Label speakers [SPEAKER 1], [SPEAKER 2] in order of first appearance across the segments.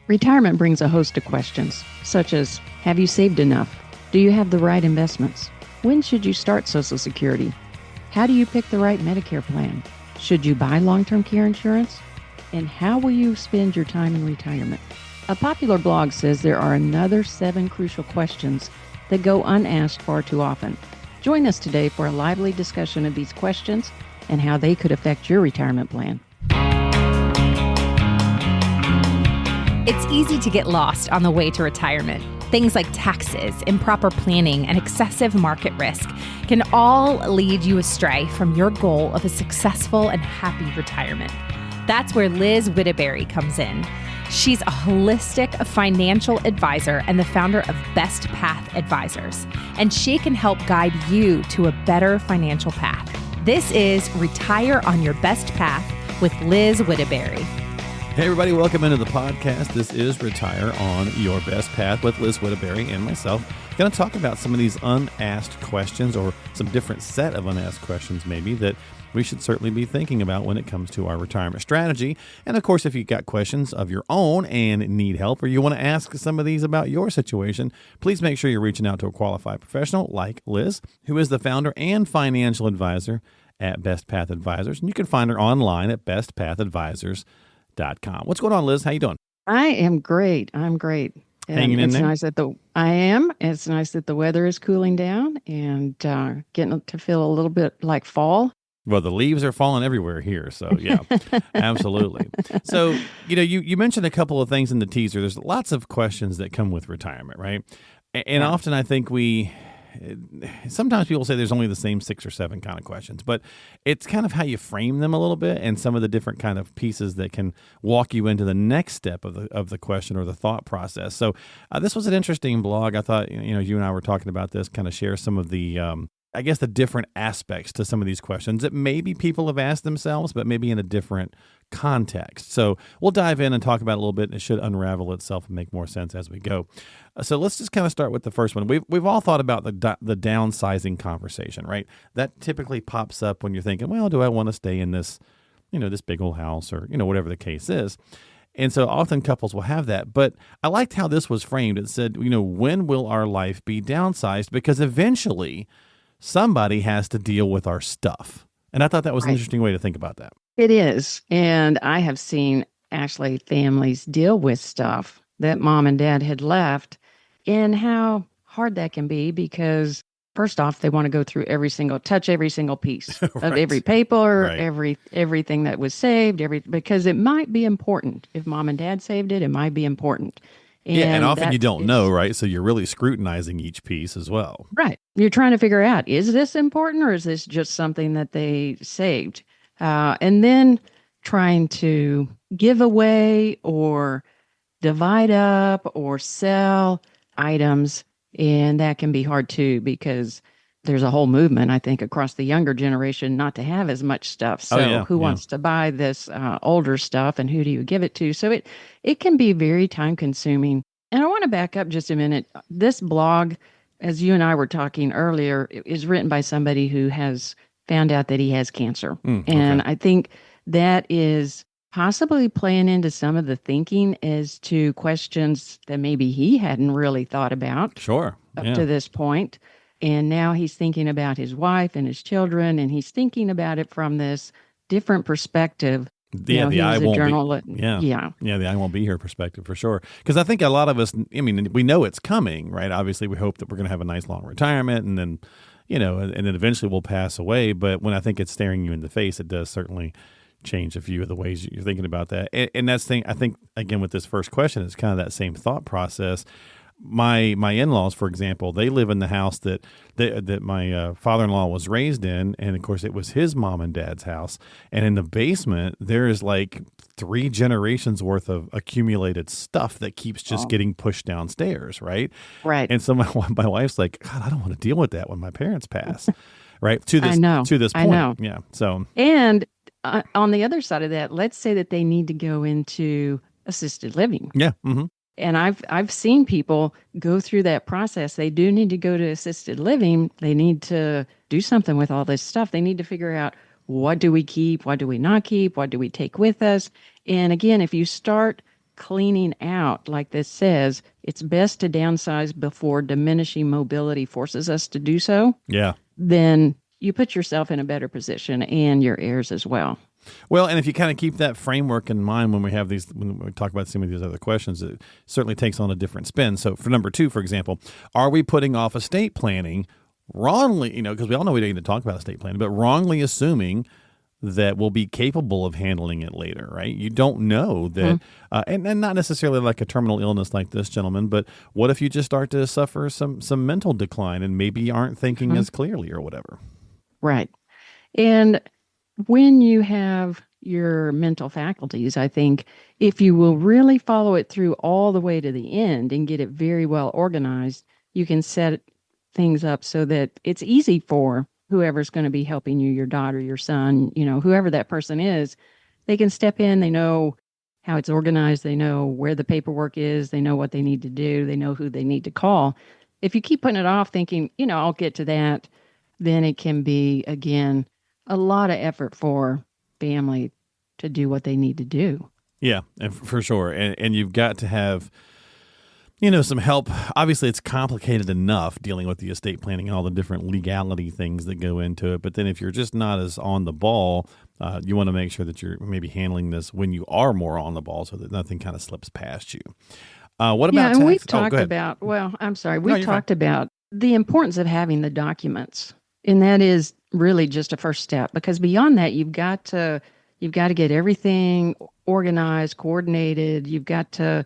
[SPEAKER 1] Retirement brings a host of questions, such as, have you saved enough? Do you have the right investments? When should you start Social Security? How do you pick the right Medicare plan? Should you buy long-term care insurance? And how will you spend your time in retirement? A popular blog says there are another 7 crucial questions that go unasked far too often. Join us today for a lively discussion of these questions and how they could affect your retirement plan.
[SPEAKER 2] It's easy to get lost on the way to retirement. Things like taxes, improper planning, and excessive market risk can all lead you astray from your goal of a successful and happy retirement. That's where Liz Whittaberry comes in. She's a holistic financial advisor and the founder of Best Path Advisors, and she can help guide you to a better financial path. This is Retire on Your Best Path with Liz Whittaberry.
[SPEAKER 3] Hey everybody, welcome into the podcast. This is Retire on Your Best Path with Liz Whittaberry and myself. Going to talk about some of these unasked questions, or some different set of unasked questions maybe, that we should certainly be thinking about when it comes to our retirement strategy. And of course, if you've got questions of your own and need help, or you want to ask some of these about your situation, please make sure you're reaching out to a qualified professional like Liz, who is the founder and financial advisor at Best Path Advisors. And you can find her online at bestpathadvisors.com. What's going on, Liz? How you doing?
[SPEAKER 1] I am great. I'm great. And
[SPEAKER 3] hanging in there?
[SPEAKER 1] It's nice that the weather is cooling down and getting to feel a little bit like fall.
[SPEAKER 3] Well, the leaves are falling everywhere here. So, yeah, absolutely. So, you mentioned a couple of things in the teaser. There's lots of questions that come with retirement, right? And often I think sometimes people say there's only the same 6 or 7 kind of questions, but it's kind of how you frame them a little bit, and some of the different kind of pieces that can walk you into the next step of the question or the thought process. So this was an interesting blog. I thought, you and I were talking about this, kind of share some of the, the different aspects to some of these questions that maybe people have asked themselves, but maybe in a different context. So we'll dive in and talk about it a little bit, and it should unravel itself and make more sense as we go. So let's just kind of start with the first one. We've all thought about the downsizing conversation, right? That typically pops up when you're thinking, well, do I want to stay in this, this big old house, or, whatever the case is. And so often couples will have that. But I liked how this was framed. It said, when will our life be downsized? Because eventually somebody has to deal with our stuff. And I thought that was an interesting way to think about that.
[SPEAKER 1] It is. And I have seen actually families deal with stuff that mom and dad had left, and how hard that can be, because first off, they want to go through touch every single piece of every paper, everything that was saved, because it might be important. If mom and dad saved it, it might be important.
[SPEAKER 3] And often you don't know, right? So you're really scrutinizing each piece as well.
[SPEAKER 1] Right. You're trying to figure out, is this important, or is this just something that they saved? And then trying to give away or divide up or sell items. And that can be hard too, because there's a whole movement, I think, across the younger generation not to have as much stuff. So who wants to buy this older stuff, and who do you give it to? So it can be very time consuming. And I want to back up just a minute. This blog, as you and I were talking earlier, is written by somebody who has found out that he has cancer. And I think that is possibly playing into some of the thinking as to questions that maybe he hadn't really thought about up to this point. And now he's thinking about his wife and his children, and he's thinking about it from this different perspective.
[SPEAKER 3] The I won't be. The I won't be here perspective for sure. Because I think a lot of us, we know it's coming, right? Obviously, we hope that we're going to have a nice long retirement, and then, and then eventually we'll pass away. But when I think it's staring you in the face, it does certainly change a few of the ways you're thinking about that. And that's the thing, I think, again, with this first question, it's kind of that same thought process. My in-laws, for example, they live in the house that my father-in-law was raised in, and of course it was his mom and dad's house. And in the basement, there is like 3 generations worth of accumulated stuff that keeps just getting pushed downstairs, right?
[SPEAKER 1] Right.
[SPEAKER 3] And so my wife's like, God, I don't want to deal with that when my parents pass, right? To this point,
[SPEAKER 1] I know.
[SPEAKER 3] Yeah. So
[SPEAKER 1] and on the other side of that, let's say that they need to go into assisted living.
[SPEAKER 3] Yeah. Mm-hmm.
[SPEAKER 1] And I've seen people go through that process. They do need to go to assisted living. They need to do something with all this stuff. They need to figure out, what do we keep? What do we not keep? What do we take with us? And again, if you start cleaning out, like this says, it's best to downsize before diminishing mobility forces us to do so,
[SPEAKER 3] Yeah.
[SPEAKER 1] then you put yourself in a better position and your heirs as well.
[SPEAKER 3] Well, and if you kind of keep that framework in mind when we talk about some of these other questions, it certainly takes on a different spin. So for number 2, for example, are we putting off estate planning wrongly, because we all know we don't need to talk about estate planning, but wrongly assuming that we'll be capable of handling it later, right? You don't know that, and not necessarily like a terminal illness like this gentleman, but what if you just start to suffer some mental decline and maybe aren't thinking as clearly or whatever?
[SPEAKER 1] Right. And when you have your mental faculties, I think if you will really follow it through all the way to the end and get it very well organized, you can set things up so that it's easy for whoever's going to be helping you, your daughter, your son, whoever that person is. They can step in, they know how it's organized, they know where the paperwork is, they know what they need to do, they know who they need to call. If you keep putting it off thinking, I'll get to that, then it can be, again, a lot of effort for family to do what they need to do.
[SPEAKER 3] Yeah, and for sure. And you've got to have, some help. Obviously, it's complicated enough dealing with the estate planning and all the different legality things that go into it. But then if you're just not as on the ball, you want to make sure that you're maybe handling this when you are more on the ball so that nothing kind of slips past you. What about
[SPEAKER 1] tax? And we've
[SPEAKER 3] talked
[SPEAKER 1] about, we've talked about the importance of having the documents. And that is really just a first step, because beyond that, you've got to get everything organized, coordinated. You've got to,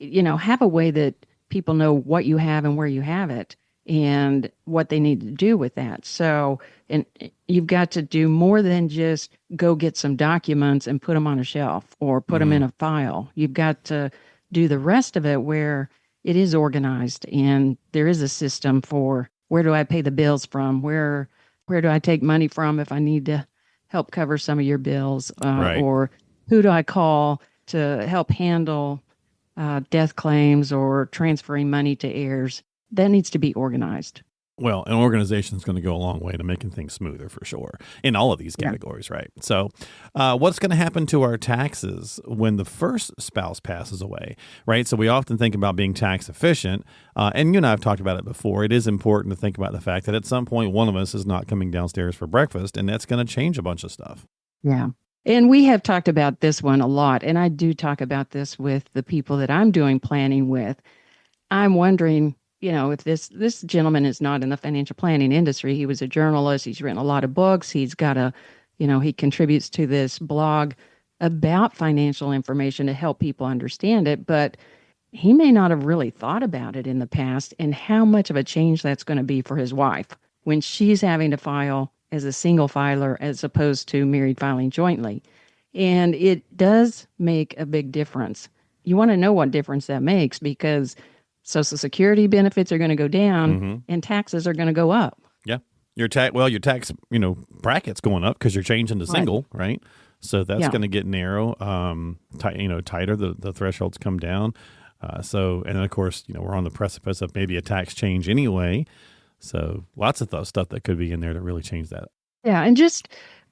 [SPEAKER 1] have a way that people know what you have and where you have it and what they need to do with that. So, and you've got to do more than just go get some documents and put them on a shelf or put them in a file. You've got to do the rest of it where it is organized and there is a system for where do I pay the bills from? Where do I take money from if I need to help cover some of your bills?
[SPEAKER 3] Right.
[SPEAKER 1] Or who do I call to help handle death claims or transferring money to heirs? That needs to be organized.
[SPEAKER 3] Well, an organization is going to go a long way to making things smoother for sure in all of these categories, right? So what's going to happen to our taxes when the first spouse passes away, right? So we often think about being tax efficient. And you and I have talked about it before. It is important to think about the fact that at some point, one of us is not coming downstairs for breakfast, and that's going to change a bunch of stuff.
[SPEAKER 1] Yeah. And we have talked about this one a lot. And I do talk about this with the people that I'm doing planning with. I'm wondering, if this gentleman is not in the financial planning industry. He was a journalist. He's written a lot of books. He's got he contributes to this blog about financial information to help people understand it. But he may not have really thought about it in the past and how much of a change that's going to be for his wife when she's having to file as a single filer as opposed to married filing jointly. And it does make a big difference. You want to know what difference that makes, because Social Security benefits are going to go down and taxes are going to go up.
[SPEAKER 3] Yeah. Your tax, bracket's going up because you're changing to single, right? So that's going to get narrow, tighter. The thresholds come down. And then of course, we're on the precipice of maybe a tax change anyway. So lots of stuff that could be in there to really change that.
[SPEAKER 1] Yeah. And just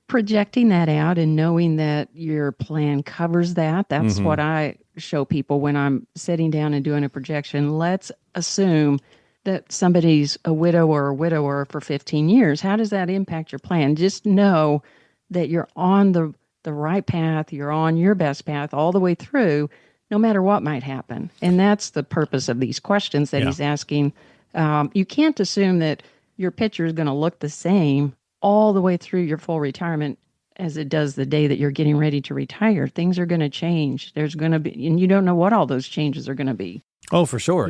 [SPEAKER 1] projecting that out and knowing that your plan covers that. That's what I show people when I'm sitting down and doing a projection. Let's assume that somebody's a widow or a widower for 15 years. How does that impact your plan? Just know that you're on the right path. You're on your best path all the way through, no matter what might happen. And that's the purpose of these questions that he's asking. You can't assume that your picture is going to look the same all the way through your full retirement as it does the day that you're getting ready to retire. Things are going to change. There's going to be, and you don't know what all those changes are going to be.
[SPEAKER 3] Oh, for sure.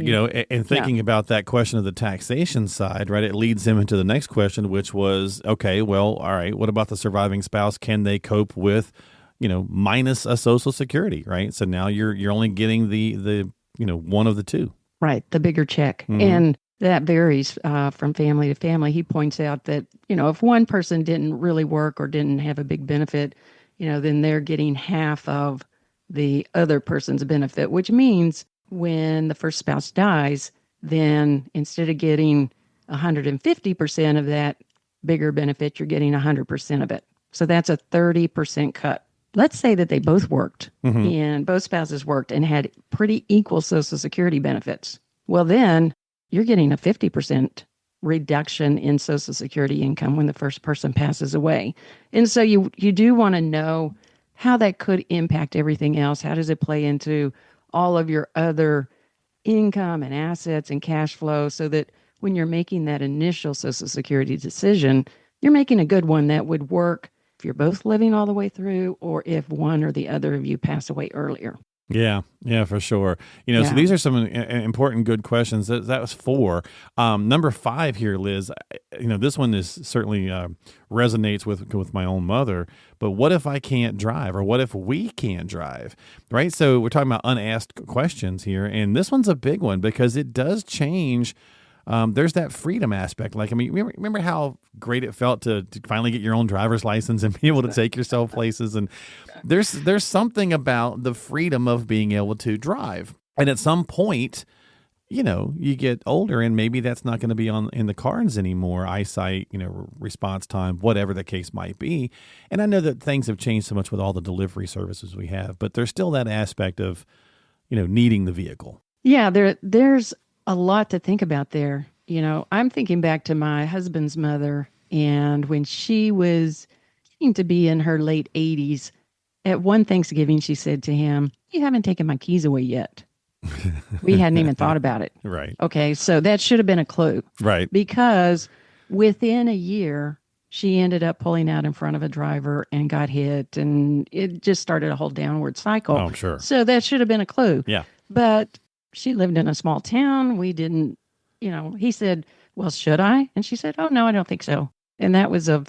[SPEAKER 3] And thinking about that question of the taxation side, right, it leads him into the next question, which was, okay, well, all right, what about the surviving spouse? Can they cope with, minus a Social Security, right? So now you're only getting the one of the two.
[SPEAKER 1] Right, the bigger check. And that varies from family to family. He points out that, if one person didn't really work or didn't have a big benefit, then they're getting half of the other person's benefit, which means when the first spouse dies, then instead of getting 150% of that bigger benefit, you're getting 100% of it. So that's a 30% cut let's say that they both worked
[SPEAKER 3] Hmm.
[SPEAKER 1] and both spouses worked and had pretty equal Social Security benefits. Well, then you're getting a 50% reduction in Social Security income when the first person passes away. And so you do want to know how that could impact everything else. How does it play into all of your other income and assets and cash flow so that when you're making that initial Social Security decision, you're making a good one that would work if you're both living all the way through or if one or the other of you pass away earlier.
[SPEAKER 3] Yeah, yeah, for sure. So
[SPEAKER 1] Yeah.
[SPEAKER 3] these are some important, good questions. That was four. Number five here, Liz. This one is certainly resonates with my own mother. But what if I can't drive, or what if we can't drive? Right. So we're talking about unasked questions here, and this one's a big one because it does change. There's that freedom aspect. Like, I mean, remember how great it felt to finally get your own driver's license and be able to take yourself places. And there's something about the freedom of being able to drive. And at some point, you get older and maybe that's not going to be in the cards anymore. Eyesight, response time, whatever the case might be. And I know that things have changed so much with all the delivery services we have, but there's still that aspect of, needing the vehicle.
[SPEAKER 1] Yeah, there's a lot to think about there. I'm thinking back to my husband's mother, and when she was getting to be in her late 80s, at one Thanksgiving, she said to him, "You haven't taken my keys away yet." We hadn't even thought about it.
[SPEAKER 3] Right.
[SPEAKER 1] Okay, so that should have been a clue
[SPEAKER 3] Right.
[SPEAKER 1] because within a year, she ended up pulling out in front of a driver and got hit, and it just started a whole downward cycle.
[SPEAKER 3] Oh, I'm sure.
[SPEAKER 1] So that should have been a clue.
[SPEAKER 3] Yeah.
[SPEAKER 1] But she lived in a small town. We didn't, he said, "Well, should I?" And she said, "Oh, no, I don't think so." And that was a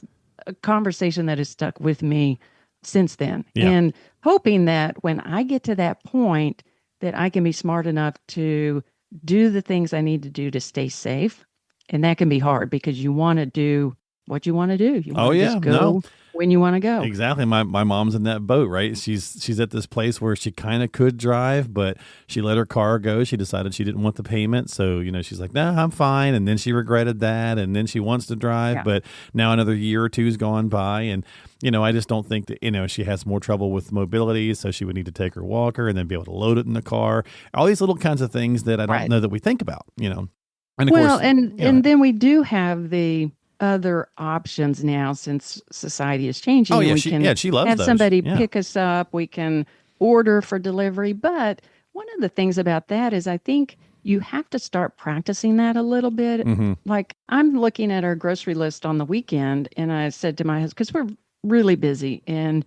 [SPEAKER 1] conversation that has stuck with me since then.
[SPEAKER 3] Yeah.
[SPEAKER 1] And hoping that when I get to that point, that I can be smart enough to do the things I need to do to stay safe. And that can be hard because you want to do what you want to do. You want
[SPEAKER 3] Oh,
[SPEAKER 1] to
[SPEAKER 3] yeah.
[SPEAKER 1] just go
[SPEAKER 3] No.
[SPEAKER 1] when you want to go.
[SPEAKER 3] Exactly. My mom's in that boat, right? She's at this place where she kind of could drive, but she let her car go. She decided she didn't want the payment. So, she's like, "No, I'm fine." And then she regretted that. And then she wants to drive,
[SPEAKER 1] Yeah.
[SPEAKER 3] but now another year or two's gone by. And, I just don't think that, she has more trouble with mobility. So she would need to take her walker and then be able to load it in the car. All these little kinds of things that I don't
[SPEAKER 1] Right.
[SPEAKER 3] know that we think about, And of
[SPEAKER 1] Well,
[SPEAKER 3] course,
[SPEAKER 1] and then we do have the other options now since society is changing.
[SPEAKER 3] oh yeah,
[SPEAKER 1] We
[SPEAKER 3] she loves
[SPEAKER 1] have
[SPEAKER 3] those.
[SPEAKER 1] somebody
[SPEAKER 3] Yeah.
[SPEAKER 1] pick us up. We can order for delivery. But one of the things about that is I think you have to start practicing that a little bit.
[SPEAKER 3] Hmm.
[SPEAKER 1] Like I'm looking at our grocery list on the weekend, and I said to my husband, because we're really busy, and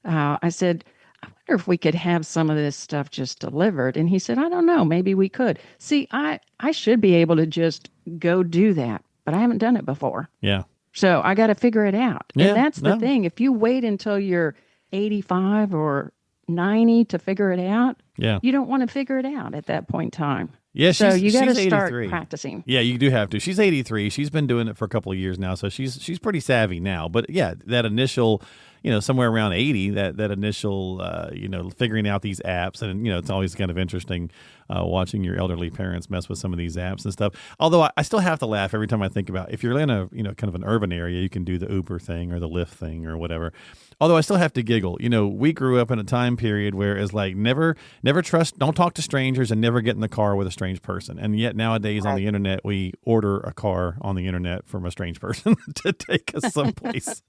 [SPEAKER 1] I said, "I wonder if we could have some of this stuff just delivered." And he said, "I don't know, maybe we could." See, I should be able to just go do that, but I haven't done it before.
[SPEAKER 3] Yeah.
[SPEAKER 1] So I got to figure it out.
[SPEAKER 3] Yeah,
[SPEAKER 1] And that's the
[SPEAKER 3] no.
[SPEAKER 1] thing. If you wait until you're 85 or 90 to figure it out,
[SPEAKER 3] Yeah.
[SPEAKER 1] you don't want to figure it out at that point in time.
[SPEAKER 3] Yeah,
[SPEAKER 1] So you got to
[SPEAKER 3] she's
[SPEAKER 1] start
[SPEAKER 3] 83.
[SPEAKER 1] practicing.
[SPEAKER 3] Yeah, you do have to. She's 83. She's been doing it for a couple of years now, so she's pretty savvy now. But yeah, that initial, somewhere around 80, that initial, figuring out these apps, and it's always kind of interesting watching your elderly parents mess with some of these apps and stuff. Although I still have to laugh every time I think about if you're in a kind of an urban area, you can do the Uber thing or the Lyft thing or whatever. Although I still have to giggle. We grew up in a time period where it's like never trust, don't talk to strangers, and never get in the car with a strange person. And yet nowadays on the internet, we order a car on the internet from a strange person to take us someplace.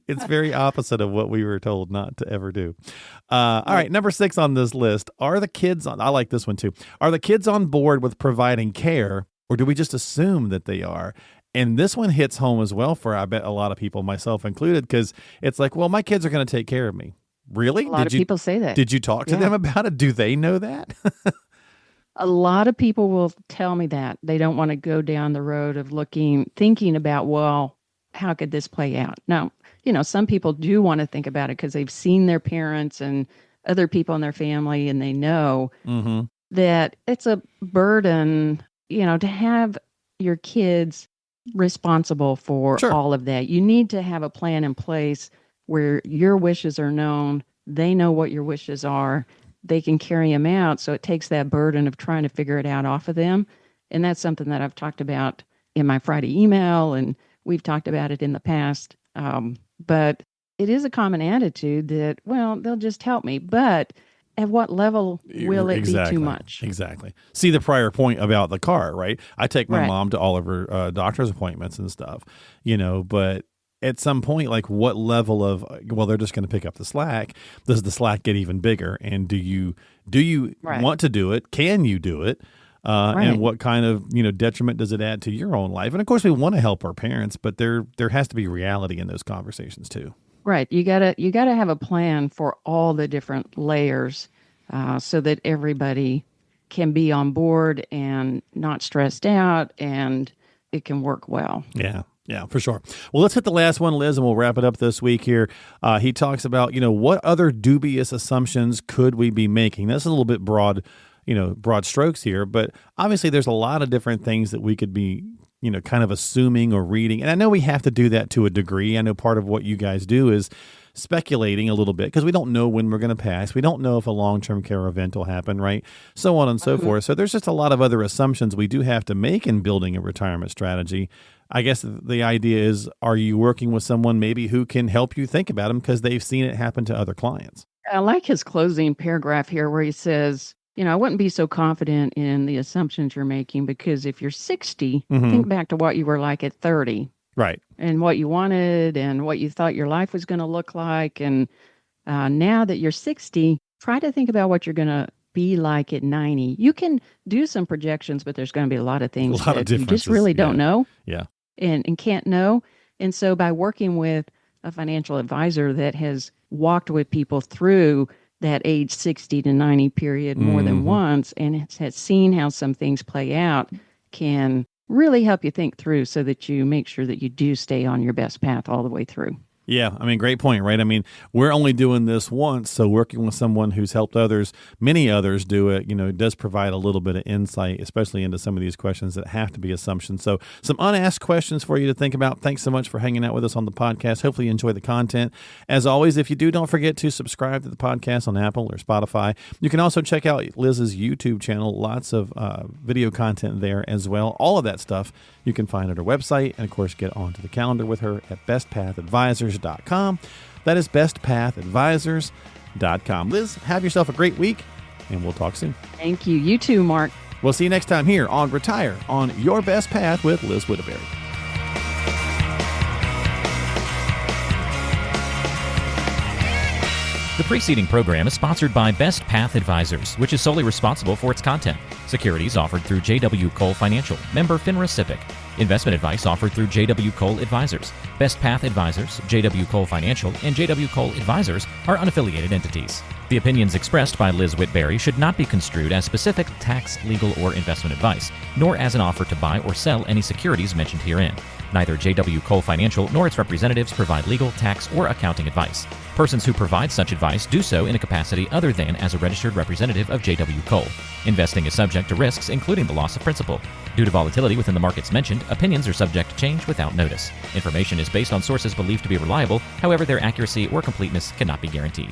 [SPEAKER 3] It's very opposite of what we were told not to ever do. All right, number 6 on this list. Are the kids on? I like this one too. Are the kids on board with providing care, or do we just assume that they are? And this one hits home as well for, I bet, a lot of people, myself included, because it's like, well, my kids are going to take care of me. Really?
[SPEAKER 1] A lot of people say that.
[SPEAKER 3] Did you talk to them about it? Do they know that?
[SPEAKER 1] A lot of people will tell me that they don't want to go down the road of thinking about, well, how could this play out? Now, some people do want to think about it because they've seen their parents and other people in their family, and they know
[SPEAKER 3] Mm-hmm.
[SPEAKER 1] that it's a burden, to have your kids responsible for
[SPEAKER 3] Sure.
[SPEAKER 1] all of that. You need to have a plan in place where your wishes are known. They know what your wishes are. They can carry them out. So it takes that burden of trying to figure it out off of them. And that's something that I've talked about in my Friday email, and we've talked about it in the past. But it is a common attitude that, well, they'll just help me. But at what level will it be too much?
[SPEAKER 3] Exactly. See the prior point about the car, right? I take my
[SPEAKER 1] Right.
[SPEAKER 3] mom to all of her doctor's appointments and stuff, but at some point, like what level of, well, they're just going to pick up the slack. Does the slack get even bigger? And do you
[SPEAKER 1] Right.
[SPEAKER 3] want to do it? Can you do it?
[SPEAKER 1] Right.
[SPEAKER 3] And what kind of, detriment does it add to your own life? And of course we want to help our parents, but there has to be reality in those conversations too.
[SPEAKER 1] Right. You gotta have a plan for all the different layers, so that everybody can be on board and not stressed out, and it can work well.
[SPEAKER 3] Yeah. Yeah, for sure. Well, let's hit the last one, Liz, and we'll wrap it up this week here. He talks about, what other dubious assumptions could we be making? That's a little bit broad strokes here, but obviously there's a lot of different things that we could be, kind of assuming or reading. And I know we have to do that to a degree. I know part of what you guys do is speculating a little bit because we don't know when we're going to pass. We don't know if a long-term care event will happen, right? So on and so forth. So there's just a lot of other assumptions we do have to make in building a retirement strategy. I guess the idea is, are you working with someone maybe who can help you think about them because they've seen it happen to other clients?
[SPEAKER 1] I like his closing paragraph here where he says, I wouldn't be so confident in the assumptions you're making because if you're 60, think back to what you were like at 30.
[SPEAKER 3] Right.
[SPEAKER 1] And what you wanted and what you thought your life was going to look like. And now that you're 60, try to think about what you're going to be like at 90. You can do some projections, but there's going to be a lot of things that you just really don't know.
[SPEAKER 3] Yeah.
[SPEAKER 1] And can't know. And so by working with a financial advisor that has walked with people through that age 60 to 90 period more than once and has seen how some things play out, can really help you think through so that you make sure that you do stay on your best path all the way through.
[SPEAKER 3] Yeah, great point, right? We're only doing this once, so working with someone who's helped others, many others do it, it does provide a little bit of insight, especially into some of these questions that have to be assumptions. So some unasked questions for you to think about. Thanks so much for hanging out with us on the podcast. Hopefully you enjoy the content. As always, if you do, don't forget to subscribe to the podcast on Apple or Spotify. You can also check out Liz's YouTube channel. Lots of video content there as well. All of that stuff you can find at her website, and of course get onto the calendar with her at bestpathadvisors.com. That is bestpathadvisors.com. Liz, have yourself a great week, and we'll talk soon.
[SPEAKER 1] Thank you. You too, Mark.
[SPEAKER 3] We'll see you next time here on Retire on Your Best Path with Liz Whittaberry.
[SPEAKER 4] The preceding program is sponsored by Best Path Advisors, which is solely responsible for its content. Securities offered through J.W. Cole Financial, member FINRA SIPC. Investment advice offered through J.W. Cole Advisors. Best Path Advisors, J.W. Cole Financial, and J.W. Cole Advisors are unaffiliated entities. The opinions expressed by Liz Whittaberry should not be construed as specific tax, legal, or investment advice, nor as an offer to buy or sell any securities mentioned herein. Neither J.W. Cole Financial nor its representatives provide legal, tax, or accounting advice. Persons who provide such advice do so in a capacity other than as a registered representative of J.W. Cole. Investing is subject to risks, including the loss of principal. Due to volatility within the markets mentioned, opinions are subject to change without notice. Information is based on sources believed to be reliable, however, their accuracy or completeness cannot be guaranteed.